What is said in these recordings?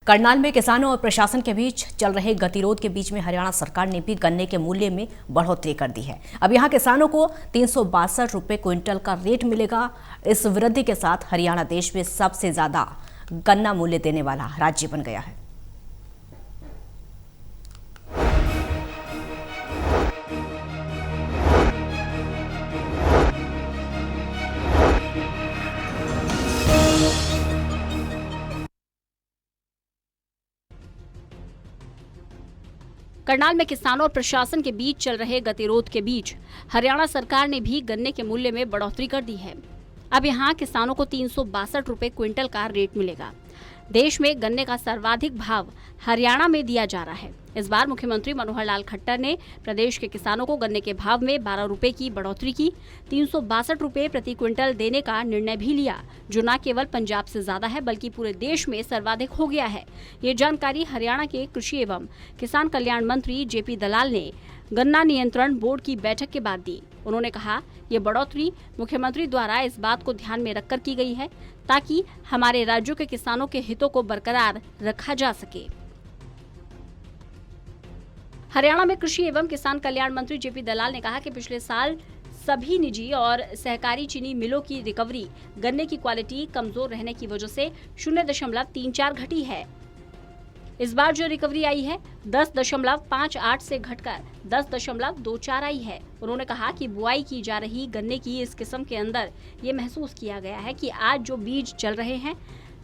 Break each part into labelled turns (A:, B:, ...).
A: करनाल में किसानों और प्रशासन के बीच चल रहे गतिरोध के बीच में हरियाणा सरकार ने भी गन्ने के मूल्य में बढ़ोतरी कर दी है। अब यहां किसानों को 362 रुपए क्विंटल का रेट मिलेगा। इस वृद्धि के साथ हरियाणा देश में सबसे ज्यादा गन्ना मूल्य देने वाला राज्य बन गया है।
B: करनाल में किसानों और प्रशासन के बीच चल रहे गतिरोध के बीच हरियाणा सरकार ने भी गन्ने के मूल्य में बढ़ोतरी कर दी है। अब यहां किसानों को 362 रुपए क्विंटल का रेट मिलेगा। देश में गन्ने का सर्वाधिक भाव हरियाणा में दिया जा रहा है। इस बार मुख्यमंत्री मनोहर लाल खट्टर ने प्रदेश के किसानों को गन्ने के भाव में 12 रुपए की बढ़ोतरी की 362 रुपए प्रति क्विंटल देने का निर्णय भी लिया, जो न केवल पंजाब से ज्यादा है बल्कि पूरे देश में सर्वाधिक हो गया है। ये जानकारी हरियाणा के कृषि एवं किसान कल्याण मंत्री जेपी दलाल ने गन्ना नियंत्रण बोर्ड की बैठक के बाद दी। उन्होंने कहा, ये बढ़ोतरी मुख्यमंत्री द्वारा इस बात को ध्यान में रखकर की गई है ताकि हमारे राज्यों के किसानों के हितों को बरकरार रखा जा सके। हरियाणा में कृषि एवं किसान कल्याण मंत्री जेपी दलाल ने कहा कि पिछले साल सभी निजी और सहकारी चीनी मिलों की रिकवरी गन्ने की क्वालिटी कमजोर रहने की वजह से 0.34 घटी है। इस बार जो रिकवरी आई है 10.58 से घटकर 10.24 आई है। उन्होंने कहा कि बुआई की जा रही गन्ने की इस किस्म के अंदर ये महसूस किया गया है कि आज जो बीज चल रहे हैं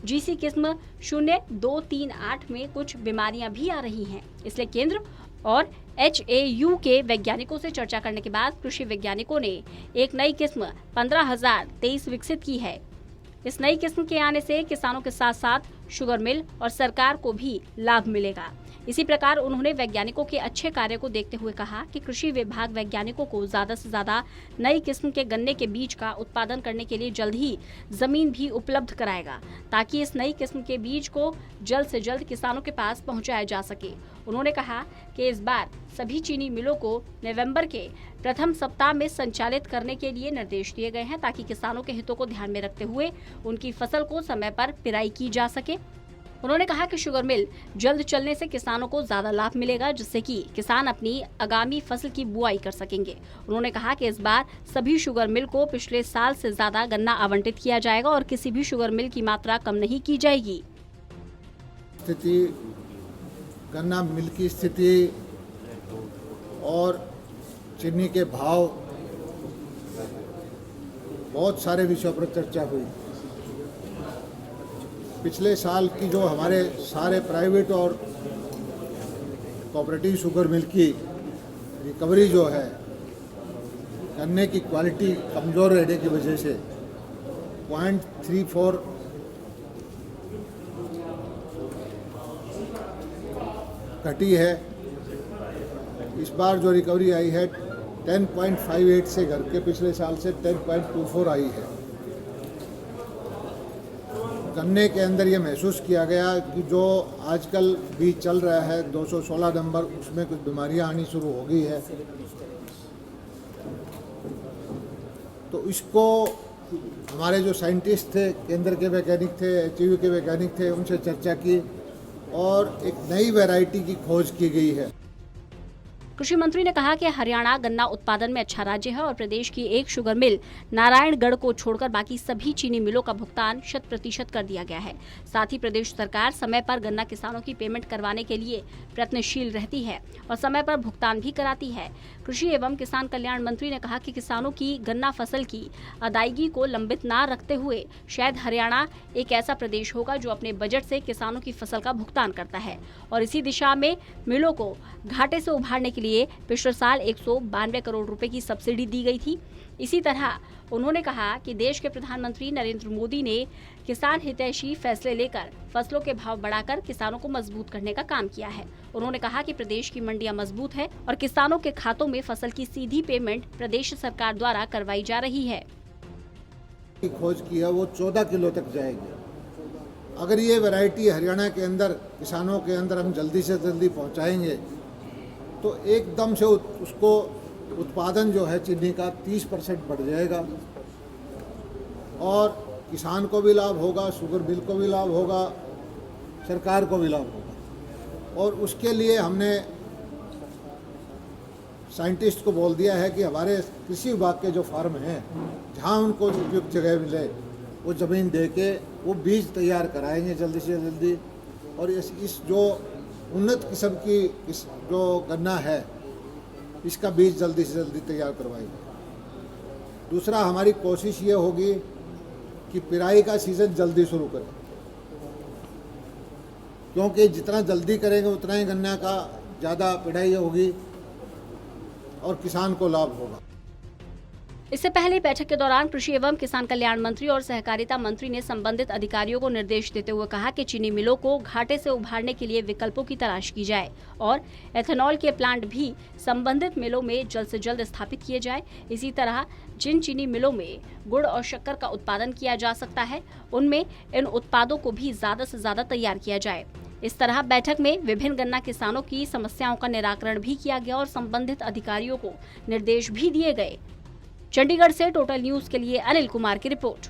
B: जीसी किस्म 0238 में कुछ बीमारियां भी आ रही हैं। इसलिए केंद्र और HAU के वैज्ञानिकों से चर्चा करने के बाद कृषि वैज्ञानिकों ने एक नई किस्म 15,023 विकसित की है। इस नई किस्म के आने से किसानों के साथ साथ शुगर मिल और सरकार को भी लाभ मिलेगा। इसी प्रकार उन्होंने वैज्ञानिकों के अच्छे कार्य को देखते हुए कहा कि कृषि विभाग वैज्ञानिकों को ज्यादा से ज्यादा नई किस्म के गन्ने के बीज का उत्पादन करने के लिए जल्द ही जमीन भी उपलब्ध कराएगा ताकि इस नई किस्म के बीज को जल्द से जल्द किसानों के पास पहुंचाया जा सके। उन्होंने कहा कि इस बार सभी चीनी मिलों को नवंबर के प्रथम सप्ताह में संचालित करने के लिए निर्देश दिए गए हैं ताकि किसानों के हितों को ध्यान में रखते हुए उनकी फसल को समय पर पिराई की जा सके। उन्होंने कहा कि शुगर मिल जल्द चलने से किसानों को ज्यादा लाभ मिलेगा, जिससे कि किसान अपनी आगामी फसल की बुआई कर सकेंगे। उन्होंने कहा कि इस बार सभी शुगर मिल को पिछले साल से ज्यादा गन्ना आवंटित किया जाएगा और किसी भी शुगर मिल की मात्रा कम नहीं की जाएगी।
C: स्थिति, गन्ना मिल की स्थिति और चीनी के भाव, बहुत सारे विषयों पर चर्चा हुई। पिछले साल की जो हमारे सारे प्राइवेट और कोऑपरेटिव शुगर मिल की रिकवरी जो है गन्ने की क्वालिटी कमज़ोर रहने की वजह से 0.34 घटी है। इस बार जो रिकवरी आई है 10.58 से घर के पिछले साल से 10.24 आई है। गन्ने के अंदर ये महसूस किया गया कि जो आजकल बीज चल रहा है 216 नंबर, उसमें कुछ बीमारियां आनी शुरू हो गई है। तो इसको हमारे जो साइंटिस्ट थे, केंद्र के वैज्ञानिक थे, HAU के वैज्ञानिक थे, उनसे चर्चा की और एक नई वैरायटी की खोज की गई है।
B: कृषि मंत्री ने कहा कि हरियाणा गन्ना उत्पादन में अच्छा राज्य है और प्रदेश की एक शुगर मिल नारायणगढ़ को छोड़कर बाकी सभी चीनी मिलों का भुगतान 100% कर दिया गया है। साथ ही प्रदेश सरकार समय पर गन्ना किसानों की पेमेंट करवाने के लिए प्रयत्नशील रहती है और समय पर भुगतान भी कराती है। कृषि एवं किसान कल्याण मंत्री ने कहा कि किसानों की गन्ना फसल की अदायगी को लंबित न रखते हुए शायद हरियाणा एक ऐसा प्रदेश होगा जो अपने बजट से किसानों की फसल का भुगतान करता है और इसी दिशा में मिलों को घाटे से उभारने के लिए पिछले साल 192 करोड़ रुपए की सब्सिडी दी गई थी। इसी तरह उन्होंने कहा कि देश के प्रधानमंत्री नरेंद्र मोदी ने किसान हितैषी फैसले लेकर फसलों के भाव बढ़ाकर किसानों को मजबूत करने का काम किया है। उन्होंने कहा कि प्रदेश की मंडियां मजबूत है और किसानों के खातों में फसल की सीधी पेमेंट प्रदेश सरकार द्वारा करवाई जा रही है।
C: खोज की है वो 14 किलो तक जाएगी। अगर ये वैरायटी हरियाणा के अंदर किसानों के अंदर हम जल्दी से जल्दी पहुंचाएंगे तो एकदम से उसको उत्पादन जो है चीनी का 30% बढ़ जाएगा और किसान को भी लाभ होगा, शुगर मिल को भी लाभ होगा सरकार को भी लाभ होगा। और उसके लिए हमने साइंटिस्ट को बोल दिया है कि हमारे कृषि विभाग के जो फार्म हैं, जहाँ उनको उपयुक्त जगह मिले वो ज़मीन दे के वो बीज तैयार कराएंगे जल्दी से जल्दी। और इस जो उन्नत किस्म की इस जो गन्ना है, इसका बीज जल्दी से जल्दी तैयार करवाएंगे। दूसरा, हमारी कोशिश ये होगी कि पिराई का सीज़न जल्दी शुरू करें, क्योंकि जितना जल्दी करेंगे उतना ही गन्ना का ज़्यादा पिराई होगी और किसान को लाभ होगा।
B: इससे पहले बैठक के दौरान कृषि एवं किसान कल्याण मंत्री और सहकारिता मंत्री ने संबंधित अधिकारियों को निर्देश देते हुए कहा कि चीनी मिलों को घाटे से उभारने के लिए विकल्पों की तलाश की जाए और एथेनॉल के प्लांट भी संबंधित मिलों में जल्द से जल्द स्थापित किए जाए। इसी तरह जिन चीनी मिलों में गुड़ और शक्कर का उत्पादन किया जा सकता है, उनमें इन उत्पादों को भी ज्यादा से ज्यादा तैयार किया जाए। इस तरह बैठक में विभिन्न गन्ना किसानों की समस्याओं का निराकरण भी किया गया और संबंधित अधिकारियों को निर्देश भी दिए गए। चंडीगढ़ से टोटल न्यूज के लिए अनिल कुमार की रिपोर्ट।